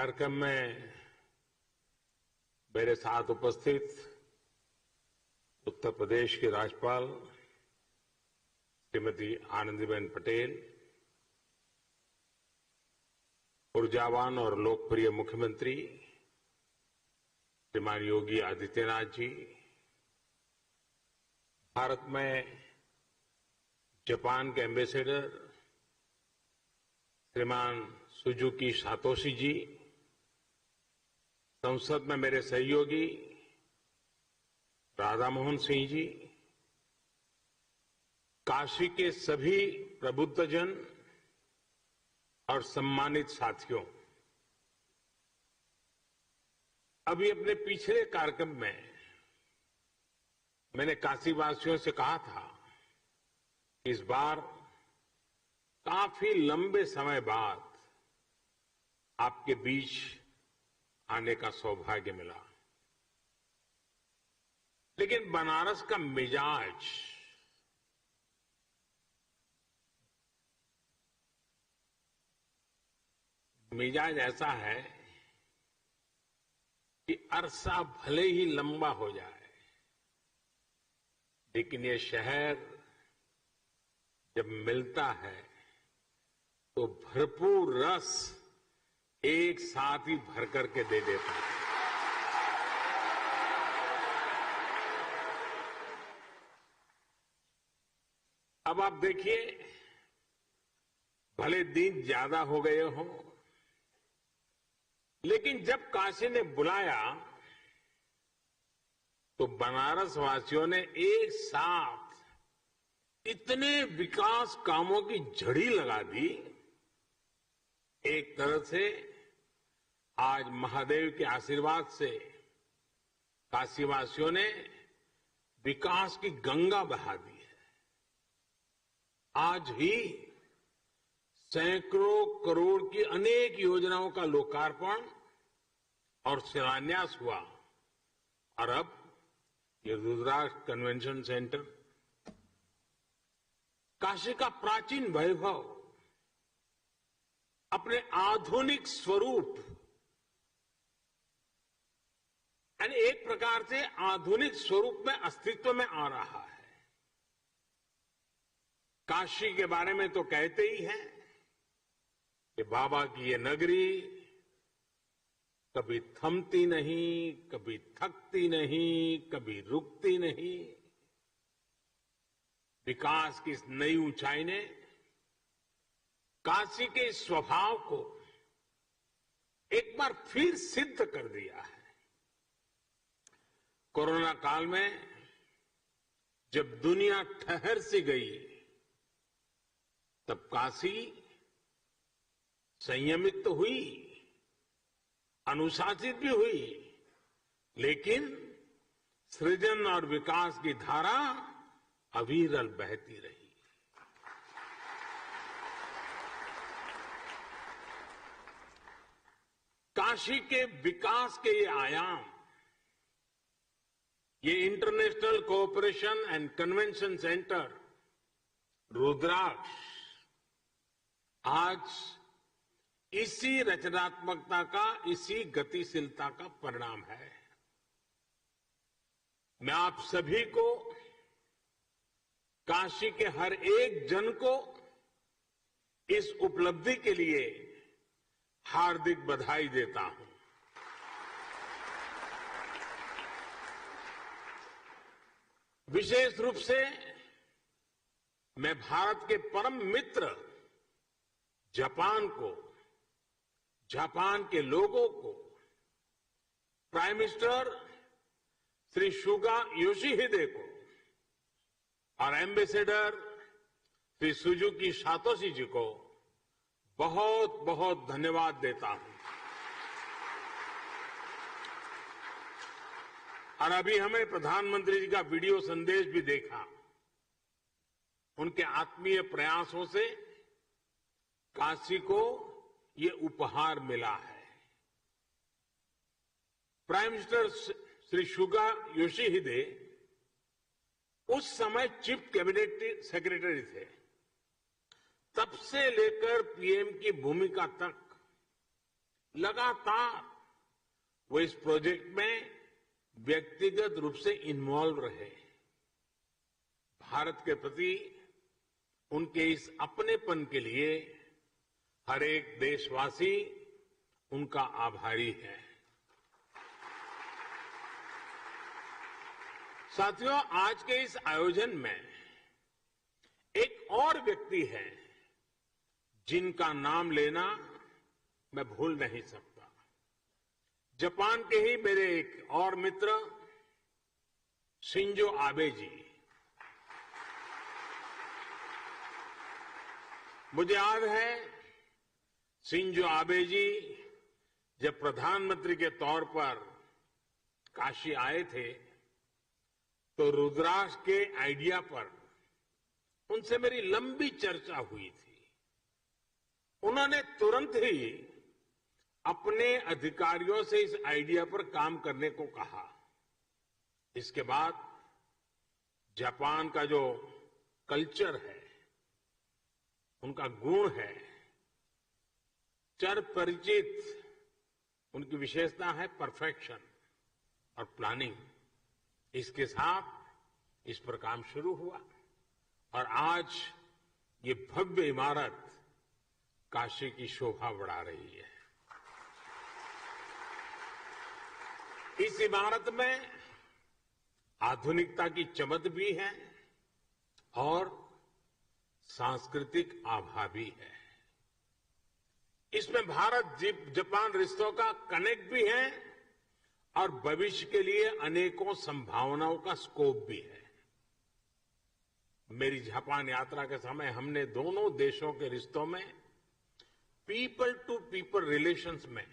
कार्यक्रम में मेरे साथ उपस्थित उत्तर प्रदेश की राज्यपाल श्रीमती आनंदीबेन पटेल, ऊर्जावान और लोकप्रिय मुख्यमंत्री श्रीमान योगी आदित्यनाथ जी, भारत में जापान के एम्बेसडर श्रीमान सुजुकी सातोशी जी, संसद में मेरे सहयोगी राधा मोहन सिंह जी, काशी के सभी प्रबुद्धजन और सम्मानित साथियों, अभी अपने पिछले कार्यक्रम में मैंने काशीवासियों से कहा था कि इस बार काफी लंबे समय बाद आपके बीच आने का सौभाग्य मिला, लेकिन बनारस का मिजाज ऐसा है कि अरसा भले ही लंबा हो जाए, लेकिन ये शहर जब मिलता है तो भरपूर रस एक साथ ही भर करके दे देता है। अब आप देखिए, भले दिन ज्यादा हो गए हों, लेकिन जब काशी ने बुलाया तो बनारस वासियों ने एक साथ इतने विकास कामों की झड़ी लगा दी। एक तरह से आज महादेव के आशीर्वाद से काशीवासियों ने विकास की गंगा बहा दी है। आज ही सैकड़ों करोड़ की अनेक योजनाओं का लोकार्पण और शिलान्यास हुआ, और अब ये रुद्राक्ष कन्वेंशन सेंटर, काशी का प्राचीन वैभव अपने आधुनिक स्वरूप यानी एक प्रकार से आधुनिक स्वरूप में अस्तित्व में आ रहा है। काशी के बारे में तो कहते ही हैं कि बाबा की ये नगरी कभी थमती नहीं, कभी थकती नहीं, कभी रुकती नहीं। विकास की इस नई ऊंचाई ने काशी के स्वभाव को एक बार फिर सिद्ध कर दिया है। कोरोना काल में जब दुनिया ठहर सी गई, तब काशी संयमित तो हुई, अनुशासित भी हुई, लेकिन सृजन और विकास की धारा अविरल बहती रही। काशी के विकास के ये आयाम, ये international cooperation and convention centre Rudraksh आज इसी रचनात्मकता का, इसी गतिशीलता का परिणाम है। मैं आप सभी को, काशी के हर एक जन को इस उपलब्धि के लिए हार्दिक बधाई देता हूं। विशेष रूप से मैं भारत के परम मित्र जापान को, जापान के लोगों को, प्राइम मिनिस्टर श्री सुगा योशिहिदे को और एम्बेसडर श्री सुजुकी सातोशी जी को बहुत बहुत धन्यवाद देता हूं। और अभी हमें प्रधानमंत्री जी का वीडियो संदेश भी देखा। उनके आत्मीय प्रयासों से काशी को ये उपहार मिला है। प्राइम मिनिस्टर श्री सुगा योशिहिदे उस समय चीफ कैबिनेट सेक्रेटरी थे। तब से लेकर पीएम की भूमिका तक लगातार वो इस प्रोजेक्ट में व्यक्तिगत रूप से इन्वॉल्व रहे। भारत के प्रति उनके इस अपनेपन के लिए हर एक देशवासी उनका आभारी है। साथियों, आज के इस आयोजन में एक और व्यक्ति है जिनका नाम लेना मैं भूल नहीं सकता। जापान के ही मेरे एक और मित्र शिंजो आबे जी। मुझे याद है शिंजो आबे जी जब प्रधानमंत्री के तौर पर काशी आए थे तो रुद्राक्ष के आइडिया पर उनसे मेरी लंबी चर्चा हुई थी। उन्होंने तुरंत ही अपने अधिकारियों से इस आइडिया पर काम करने को कहा। इसके बाद जापान का जो कल्चर है, उनका गुण है, चर परिचित, उनकी विशेषता है परफेक्शन और प्लानिंग। इसके साथ इस पर काम शुरू हुआ और आज ये भव्य इमारत काशी की शोभा बढ़ा रही है। इस इमारत में आधुनिकता की चमक भी है और सांस्कृतिक आभा भी है। इसमें भारत जापान रिश्तों का कनेक्ट भी है और भविष्य के लिए अनेकों संभावनाओं का स्कोप भी है। मेरी जापान यात्रा के समय हमने दोनों देशों के रिश्तों में पीपल टू पीपल रिलेशंस में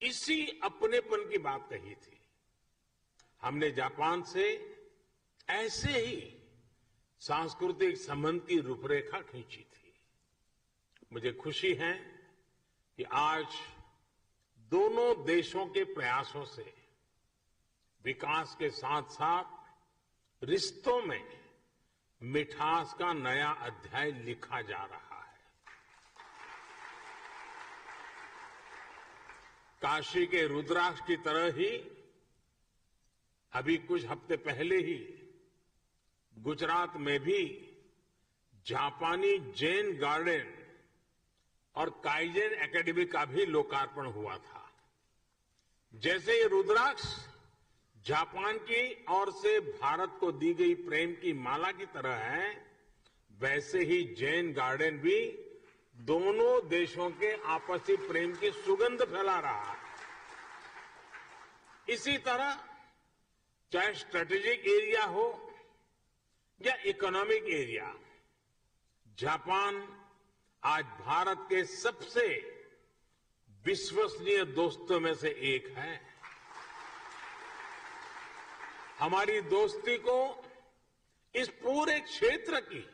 इसी अपनेपन की बात कही थी। हमने जापान से ऐसे ही सांस्कृतिक संबंध की रूपरेखा खींची थी। मुझे खुशी है कि आज दोनों देशों के प्रयासों से विकास के साथ साथ रिश्तों में मिठास का नया अध्याय लिखा जा रहा है। काशी के रुद्राक्ष की तरह ही अभी कुछ हफ्ते पहले ही गुजरात में भी जापानी जैन गार्डन और काइजेन एकेडमी का भी लोकार्पण हुआ था। जैसे ये रुद्राक्ष जापान की ओर से भारत को दी गई प्रेम की माला की तरह है, वैसे ही जैन गार्डन भी दोनों देशों के आपसी प्रेम की सुगंध फैला रहा है। इसी तरह चाहे स्ट्रेटेजिक एरिया हो या इकोनॉमिक एरिया, जापान आज भारत के सबसे विश्वसनीय दोस्तों में से एक है। हमारी दोस्ती को इस पूरे क्षेत्र की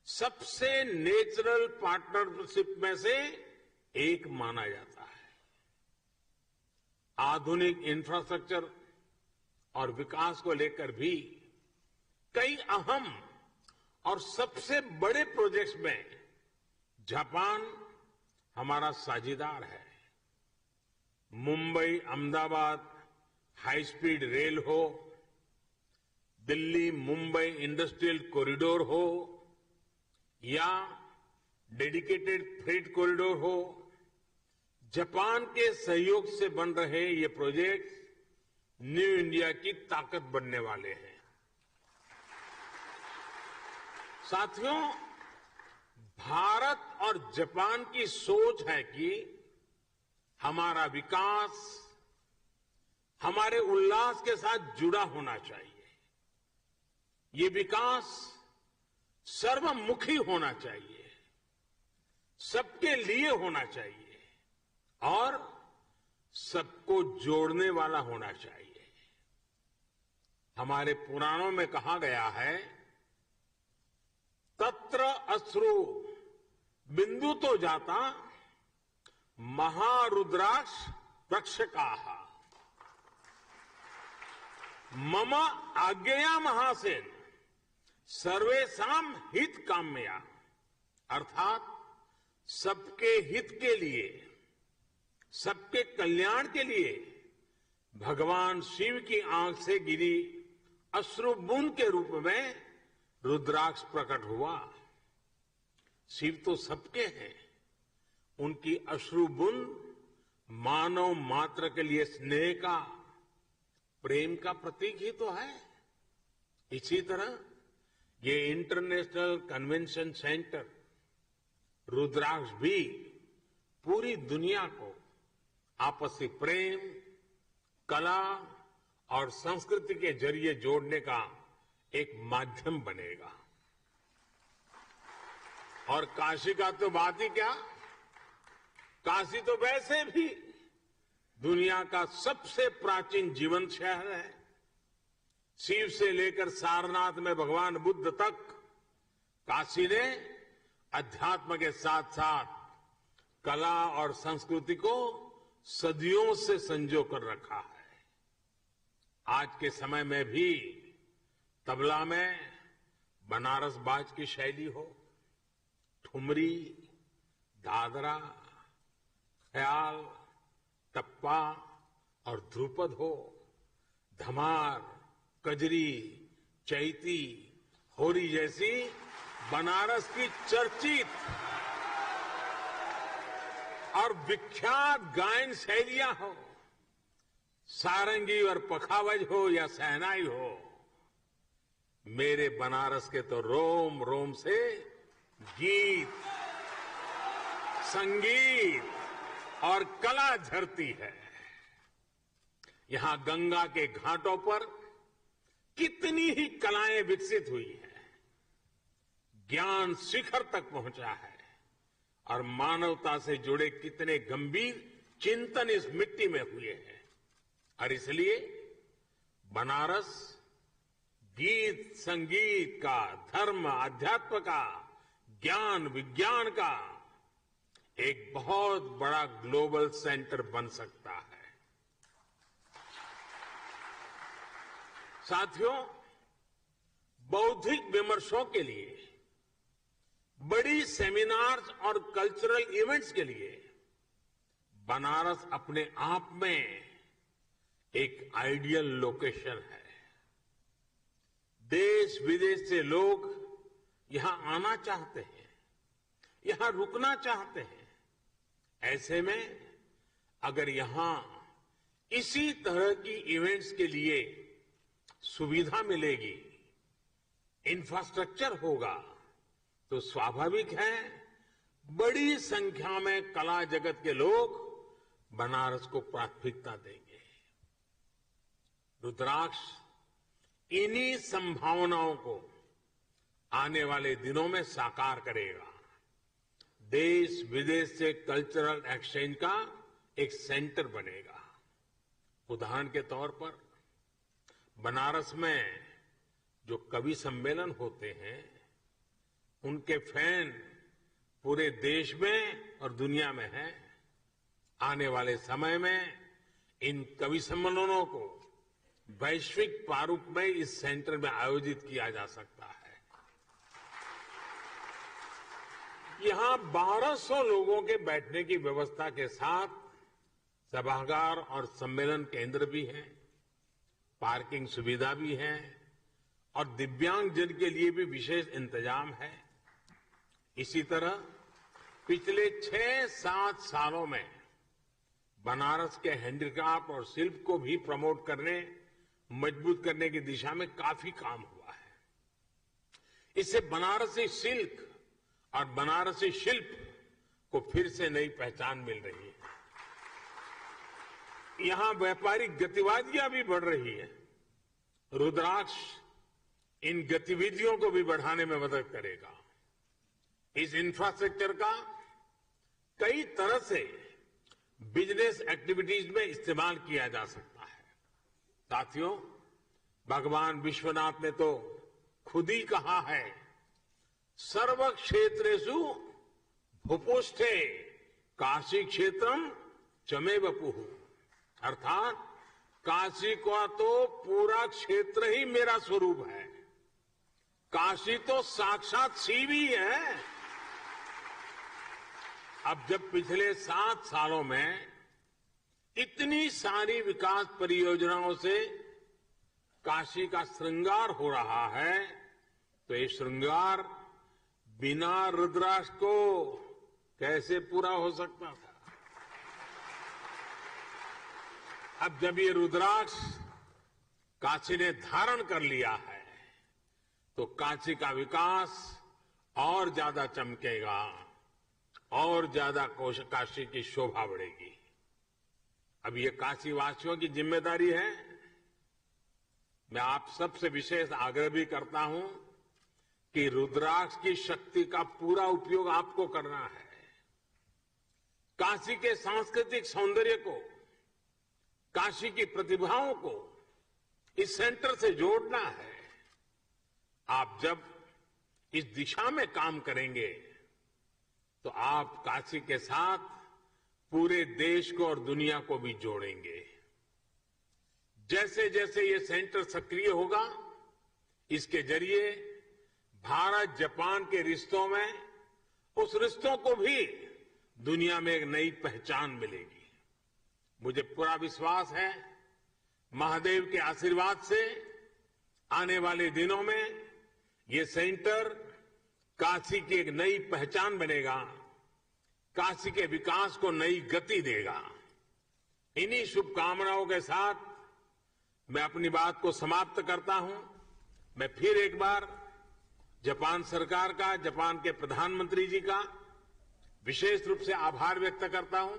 सबसे नेचुरल पार्टनरशिप में से एक माना जाता है। आधुनिक इंफ्रास्ट्रक्चर और विकास को लेकर भी कई अहम और सबसे बड़े प्रोजेक्ट्स में जापान हमारा साझीदार है। Mumbai Ahmedabad high speed rail हो, दिल्ली मुंबई इंडस्ट्रियल कॉरिडोर हो या डेडिकेटेड फ्रेट कॉरिडोर हो, जापान के सहयोग से बन रहे ये प्रोजेक्ट न्यू इंडिया की ताकत बनने वाले हैं। साथियों, भारत और जापान की सोच है कि हमारा विकास हमारे उल्लास के साथ जुड़ा होना चाहिए। ये विकास सर्वमुखी होना चाहिए, सबके लिए होना चाहिए और सबको जोड़ने वाला होना चाहिए। हमारे पुराणों में कहा गया है, तत्र अश्रु बिंदु तो जाता महारुद्राक्ष रक्षकाः मम आज्ञया महासेन सर्वेषाम हित काम्या, अर्थात सबके हित के लिए सबके कल्याण के लिए भगवान शिव की आंख से गिरी अश्रु बूंद के रूप में रुद्राक्ष प्रकट हुआ। शिव तो सबके हैं, उनकी अश्रु बूंद मानव मात्र के लिए स्नेह का, प्रेम का प्रतीक ही तो है। इसी तरह ये इंटरनेशनल कन्वेंशन सेंटर रुद्राक्ष भी पूरी दुनिया को आपसी प्रेम, कला और संस्कृति के जरिए जोड़ने का एक माध्यम बनेगा। और काशी का तो बात ही क्या, काशी तो वैसे भी दुनिया का सबसे प्राचीन जीवंत शहर है। शिव से लेकर सारनाथ में भगवान बुद्ध तक काशी ने अध्यात्म के साथ साथ कला और संस्कृति को सदियों से संजो कर रखा है। आज के समय में भी तबला में बनारस बाज की शैली हो, ठुमरी, दादरा, ख्याल, टप्पा और ध्रुपद हो, धमार, कजरी, चैती, होरी जैसी बनारस की चर्चित और विख्यात गायन शैलियां हो, सारंगी और पखावज हो या शहनाई हो, मेरे बनारस के तो रोम रोम से गीत, संगीत और कला झरती है। यहां गंगा के घाटों पर कितनी ही कलाएं विकसित हुई हैं, ज्ञान शिखर तक पहुंचा है और मानवता से जुड़े कितने गंभीर चिंतन इस मिट्टी में हुए हैं। और इसलिए बनारस गीत संगीत का, धर्म अध्यात्म का, ज्ञान विज्ञान का एक बहुत बड़ा ग्लोबल सेंटर बन सकता है। साथियों, बौद्धिक विमर्शों के लिए, बड़ी सेमिनार्स और कल्चरल इवेंट्स के लिए बनारस अपने आप में एक आइडियल लोकेशन है। देश विदेश से लोग यहां आना चाहते हैं, यहां रुकना चाहते हैं। ऐसे में अगर यहां इसी तरह की इवेंट्स के लिए सुविधा मिलेगी, इंफ्रास्ट्रक्चर होगा, तो स्वाभाविक है बड़ी संख्या में कला जगत के लोग बनारस को प्राथमिकता देंगे। रुद्राक्ष इन्हीं संभावनाओं को आने वाले दिनों में साकार करेगा। देश विदेश से कल्चरल एक्सचेंज का एक सेंटर बनेगा। उदाहरण के तौर पर बनारस में जो कवि सम्मेलन होते हैं, उनके फैन पूरे देश में और दुनिया में हैं। आने वाले समय में इन कवि सम्मेलनों को वैश्विक प्रारूप में इस सेंटर में आयोजित किया जा सकता है। यहां 1200 लोगों के बैठने की व्यवस्था के साथ सभागार और सम्मेलन केंद्र भी हैं, पार्किंग सुविधा भी है और दिव्यांगजन के लिए भी विशेष इंतजाम है। इसी तरह पिछले 6-7 सालों में बनारस के हैंडीक्राफ्ट और शिल्प को भी प्रमोट करने, मजबूत करने की दिशा में काफी काम हुआ है। इससे बनारसी सिल्क और बनारसी शिल्प को फिर से नई पहचान मिल रही है। यहां व्यापारिक गतिविधियां भी बढ़ रही है। रुद्राक्ष इन गतिविधियों को भी बढ़ाने में मदद करेगा। इस इंफ्रास्ट्रक्चर का कई तरह से बिजनेस एक्टिविटीज में इस्तेमाल किया जा सकता है। साथियों, भगवान विश्वनाथ ने तो खुद ही कहा है, सर्व क्षेत्रेषु भूपुष्ठे काशी क्षेत्रम चमे वपुः, अर्थात काशी का तो पूरा क्षेत्र ही मेरा स्वरूप है। काशी तो साक्षात शिव ही है। अब जब पिछले 7 सालों में इतनी सारी विकास परियोजनाओं से काशी का श्रृंगार हो रहा है, तो ये श्रृंगार बिना रुद्राक्ष को कैसे पूरा हो सकता था? अब जब ये रुद्राक्ष काशी ने धारण कर लिया है, तो काशी का विकास और ज्यादा चमकेगा और ज्यादा काशी की शोभा बढ़ेगी। अब ये काशी वासियों की जिम्मेदारी है। मैं आप सबसे विशेष आग्रह भी करता हूं कि रुद्राक्ष की शक्ति का पूरा उपयोग आपको करना है। काशी के सांस्कृतिक सौंदर्य को, काशी की प्रतिभाओं को इस सेंटर से जोड़ना है। आप जब इस दिशा में काम करेंगे तो आप काशी के साथ पूरे देश को और दुनिया को भी जोड़ेंगे। जैसे जैसे ये सेंटर सक्रिय होगा, इसके जरिए भारत जापान के रिश्तों में उस रिश्तों को भी दुनिया में एक नई पहचान मिलेगी। मुझे पूरा विश्वास है, महादेव के आशीर्वाद से आने वाले दिनों में ये सेंटर काशी की एक नई पहचान बनेगा, काशी के विकास को नई गति देगा। इन्हीं शुभकामनाओं के साथ मैं अपनी बात को समाप्त करता हूं। मैं फिर एक बार जापान सरकार का, जापान के प्रधानमंत्री जी का विशेष रूप से आभार व्यक्त करता हूं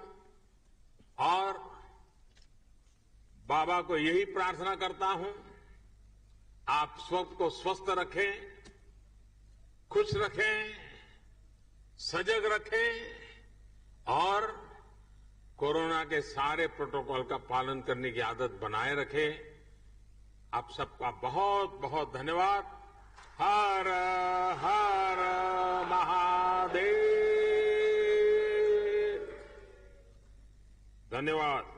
और बाबा को यही प्रार्थना करता हूं, आप सबको स्वस्थ रखें, खुश रखें, सजग रखें और कोरोना के सारे प्रोटोकॉल का पालन करने की आदत बनाए रखें। आप सबका बहुत बहुत धन्यवाद। हर हर महादेव। धन्यवाद।